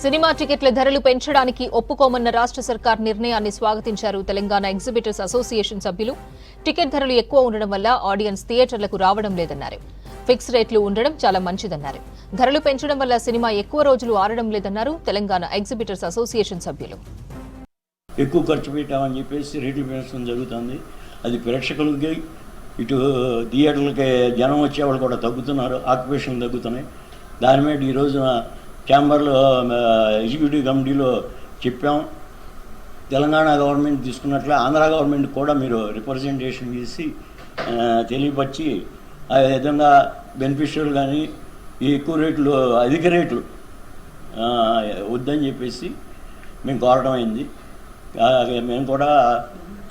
Cinema టికెట్ల ధరలు పెంచడానికి ఒప్పుకోమన్న రాష్ట్ర సర్కార్ నిర్ణయాన్ని స్వాగతించారు తెలంగాణ ఎగ్జిబిటర్స్ అసోసియేషన్ సభ్యులు. టికెట్ ధరలు ఎక్కువ ఉండడం వల్ల ఆడియన్స్ థియేటర్లకు రావడం లేదన్నారు. ఫిక్స్ రేట్లు ఉండడం చాలా మంచిదన్నారు. ధరలు పెంచడం వల్ల సినిమా ఎక్కువ రోజులు ఆడడం లేదన్నారు తెలంగాణ ఎగ్జిబిటర్స్ అసోసియేషన్ సభ్యులు. ఎక్కువ ఖర్చు పెట్టామని చెప్పేసి రేట్లు పెంచడం జరుగుతుంది. అది ప్రేక్షకులకి ఇటు థియేటర్లకి జనం వచ్చేవాళ్ళు కూడా తగ్గుతున్నారు, ఆక్యుపేషన్ తగ్గుతున్నాయి. దాని మీద ఈ రోజున ఛాంబర్లో ఎగ్జిక్యూటివ్ కమిటీలో చెప్పాం. తెలంగాణ గవర్నమెంట్ తీసుకున్నట్లే ఆంధ్ర గవర్నమెంట్ కూడా మీరు రిప్రజెంటేషన్ చేసి తెలియపరిచి ఆ విధంగా బెనిఫిషియల్ కానీ ఈ ఎక్కువ రేట్లు అధిక రేట్లు వద్దని చెప్పేసి మేము కోరడం అయింది. మేము కూడా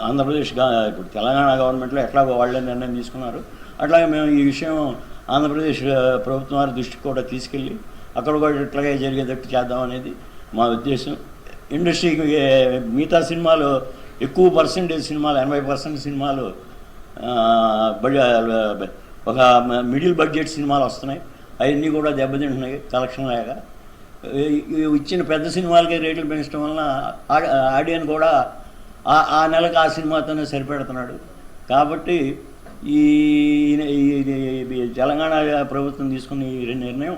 ఆంధ్రప్రదేశ్ ఇప్పుడు తెలంగాణ గవర్నమెంట్లో ఎట్లాగో వాళ్ళే నిర్ణయం తీసుకున్నారు, అట్లాగే మేము ఈ విషయం ఆంధ్రప్రదేశ్ ప్రభుత్వం వారి దృష్టికి కూడా తీసుకెళ్ళి అక్కడ కూడా ఇట్లాగే జరిగేటట్టు చేద్దాం అనేది మా ఉద్దేశం. ఇండస్ట్రీకి మిగతా సినిమాలు ఎక్కువ పర్సెంటేజ్ సినిమాలు 80% సినిమాలు ఒక మిడిల్ బడ్జెట్ సినిమాలు వస్తున్నాయి. అవన్నీ కూడా దెబ్బతింటున్నాయి కలెక్షన్ లేక. ఇచ్చిన పెద్ద సినిమాలకి రేట్లు పెంచడం వలన ఆడియన్స్ కూడా ఆ నెలకు ఆ సినిమాతోనే సరిపెడుతున్నాడు. కాబట్టి ఈ తెలంగాణ ప్రభుత్వం తీసుకున్న ఈ నిర్ణయం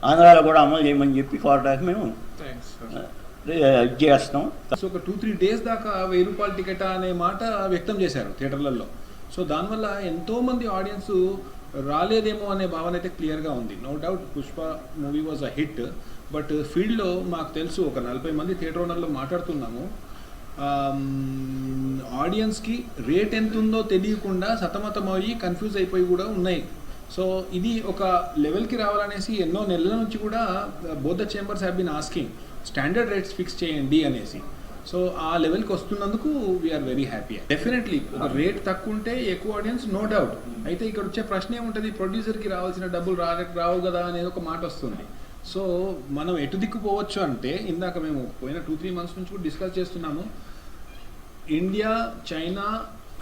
ఆంధ్రాలో కూడా అమలు చేయమని చెప్పి కోరడానికి మేము చేస్తాం. సో ఒక 2-3 days దాకా 1000 రూపాయల టికెట్ అనే మాట వ్యక్తం చేశారు థియేటర్లలో. సో దానివల్ల ఎంతోమంది ఆడియన్స్ రాలేదేమో అనే భావన అయితే క్లియర్గా ఉంది. No doubt Pushpa movie was a hit. But ఫీల్డ్లో మాకు తెలుసు ఒక 40 మంది థియేటర్ ఓనర్లో మాట్లాడుతున్నాము. ఆడియన్స్కి రేట్ ఎంత ఉందో తెలియకుండా సతమతమయ్యి కన్ఫ్యూజ్ అయిపోయి కూడా ఉన్నాయి. సో ఇది ఒక లెవెల్కి రావాలనేసి ఎన్నో నెలల నుంచి కూడా both the chambers have been asking standard rates fix చేయండి అనేసి. సో ఆ లెవెల్కి వస్తున్నందుకు వీఆర్ వెరీ హ్యాపీ. డెఫినెట్లీ ఒక రేట్ తక్కువ ఉంటే ఎక్కువ ఆడియన్స్, నో డౌట్. అయితే ఇక్కడ వచ్చే ప్రశ్న ఏముంటుంది, ప్రొడ్యూసర్కి రావాల్సిన డబ్బులు రావు కదా అనేది ఒక మాట వస్తుంది. సో మనం ఎటు దిక్కుపోవచ్చు అంటే, ఇందాక మేము పోయిన 2-3 months నుంచి కూడా డిస్కస్ చేస్తున్నాము. ఇండియా, చైనా,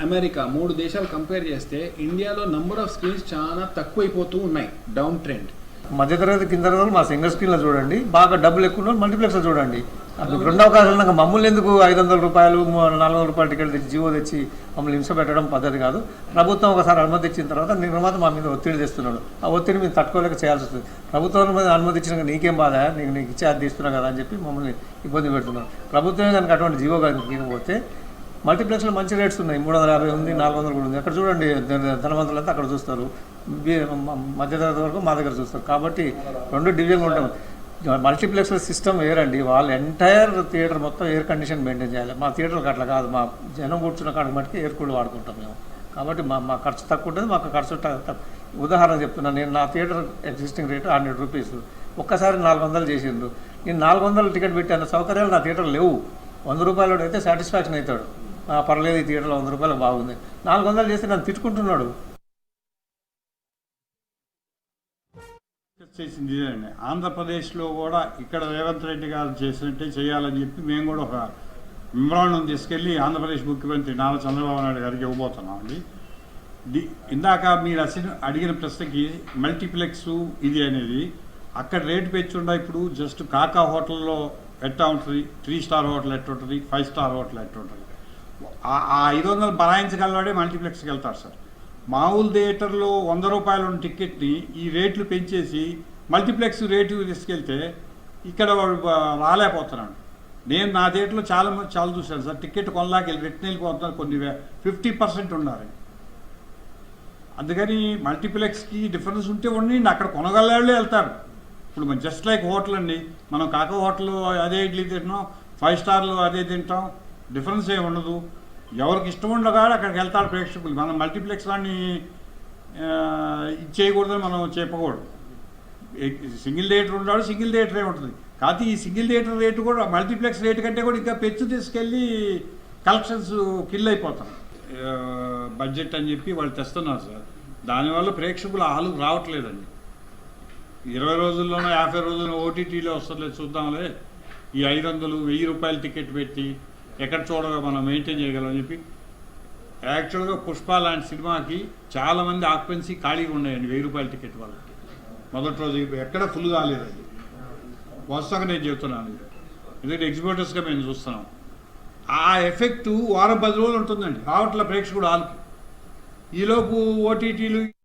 అమెరికా 3 దేశాలు కంపేర్ చేస్తే ఇండియాలో నంబర్ ఆఫ్ స్క్రీన్స్ చాలా తక్కువైపోతూ ఉన్నాయి, డౌన్ ట్రెండ్. మధ్యతరగతి కింద మా సింగిల్ స్క్రీన్లో చూడండి, బాగా డబ్బులు ఎక్కువ మల్టీప్లెక్స్లో చూడండి. అది 2 అవకాశాలు నాకు మమ్మల్ని ఎందుకు 500 రూపాయలు 400 రూపాయల టికెట్ తెచ్చి జీవో తెచ్చి మమ్మల్ని హింస పెట్టడం పద్ధతి కాదు. ప్రభుత్వం ఒకసారి అనుమతి ఇచ్చిన తర్వాత నిర్మాత మా మీద ఒత్తిడి తెస్తున్నాడు. ఆ ఒత్తిడి మేము తట్టుకోలేక చేయాల్సి వస్తుంది. ప్రభుత్వం మీద అనుమతి ఇచ్చినాక నీకేం బాధ, నీకు ఇచ్చే అది తీస్తున్నా కదా అని చెప్పి మమ్మల్ని ఇబ్బంది పెడుతున్నాం. ప్రభుత్వమే కనుక అటువంటి జీవో కనుకపోతే మల్టీప్లెక్స్లో మంచి రేట్స్ ఉన్నాయి, 350 ఉంది, 400 కూడా ఉంది. అక్కడ చూడండి, ధనవంతులంతా అక్కడ చూస్తారు, మధ్యతరగతి వరకు మా దగ్గర చూస్తారు. కాబట్టి 2 డివిజన్లు ఉంటాం. మల్టీప్లెక్స్ల సిస్టమ్ వేరండి. వాళ్ళు ఎంటైర్ థియేటర్ మొత్తం ఎయిర్ కండిషన్ మెయింటైన్ చేయాలి. మా థియేటర్కి అట్లా కాదు, మా జనం కూర్చున్న కాడికి మటుకు ఎయిర్ కూల్ వాడుకుంటాం మేము. కాబట్టి మా ఖర్చు తక్కువ ఉంటుంది, మాకు ఖర్చు ఉదాహరణ చెప్తున్నాను. నేను నా థియేటర్ ఎగ్జిస్టింగ్ రేటు 100 రూపీస్, ఒక్కసారి 400 చేసిండ్రు. నేను 400 టికెట్ పెట్టాను, సౌకర్యాలు నా థియేటర్ లేవు. 100 రూపాయలు అయితే సాటిస్ఫాక్షన్ అవుతాడు, పర్లేదు ఈ థియేటర్లో 100 రూపాయలు బాగుంది. 400 చేసి నన్ను తిట్టుకుంటున్నాడు. చేసింది ఇదేనండి. ఆంధ్రప్రదేశ్లో కూడా ఇక్కడ రేవంత్ రెడ్డి గారు చేసినట్టే చేయాలని చెప్పి మేము కూడా ఒక మెమరాండం తీసుకెళ్ళి ఆంధ్రప్రదేశ్ ముఖ్యమంత్రి నారా చంద్రబాబు నాయుడు గారికి ఇవ్వబోతున్నామండి. ఇందాక మీరు అడిగిన ప్రశ్నకి మల్టీప్లెక్స్ ఇది అనేది అక్కడ రేటు పెంచుండా. ఇప్పుడు జస్ట్ కాకా హోటల్లో ఎట్టా ఉంటుంది, 3 స్టార్ హోటల్ ఎట్టు ఉంటుంది, 5 స్టార్ హోటల్ ఎట్టు ఉంటుంది. ఆ 500 బరాయించగలవాడే మల్టీప్లెక్స్కి వెళ్తారు సార్. మామూలు థియేటర్లో 100 రూపాయలు ఉన్న టికెట్ని ఈ రేట్లు పెంచేసి మల్టీప్లెక్స్ రేటు తీసుకెళ్తే ఇక్కడ రాలేకపోతున్నాడు. నేను నా థియేటర్లో చాలా చూశాను సార్, టికెట్ కొనలాకి రిటర్న్ వెళ్ళిపోతున్నారు, కొన్ని 50% ఉన్నారు. అందుకని మల్టీప్లెక్స్కి డిఫరెన్స్ ఉంటే ఉండి అక్కడ కొనగలవాళ్ళే వెళ్తారు. ఇప్పుడు మన జస్ట్ లైక్ హోటల్ అండి, మనం కాకా హోటల్ అదే ఇడ్లీ తింటాం, 5 స్టార్లు అదే తింటాం, డిఫరెన్స్ ఏమి ఉండదు. ఎవరికి ఇష్టం ఉండగా అక్కడికి వెళ్తారు ప్రేక్షకులు. మనం మల్టీప్లెక్స్ వాడిని ఇచ్చేయకూడదని మనం చెప్పకూడదు. సింగిల్ థియేటర్ ఉన్నాడు, సింగిల్ థియేటరే ఉంటుంది. కాకపోతే ఈ సింగిల్ థియేటర్ రేటు కూడా మల్టీప్లెక్స్ రేటు కంటే కూడా ఇంకా పెంచు తీసుకెళ్ళి కలెక్షన్స్ కిల్ అయిపోతాం. బడ్జెట్ అని చెప్పి వాళ్ళు తెస్తున్నారు సార్. దానివల్ల ప్రేక్షకులు హాలుకు రావట్లేదండి. 20 రోజుల్లోనో 50 రోజుల్లో ఓటీటీలో వస్తలేదు, చూద్దాంలే ఈ 500 1000 రూపాయల టికెట్ పెట్టి ఎక్కడ చూడగా మనం మెయింటైన్ చేయగలమని చెప్పి. యాక్చువల్గా పుష్ప లాంటి సినిమాకి చాలామంది ఆక్యుపెన్సీ ఖాళీగా ఉన్నాయండి 1000 రూపాయల టికెట్ వాళ్ళకి. మొదటి రోజు ఎక్కడ ఫుల్ కాలేదండి. వాస్తవంగా నేను చెప్తున్నాను ఇది. ఎందుకంటే ఎగ్జిబిటర్స్గా మేము చూస్తున్నాం. ఆ ఎఫెక్టు వారం 10 రోజులు ఉంటుందండి రావట్ల ప్రేక్షకుడు హాల్కి. ఈలోపు ఓటీటీలు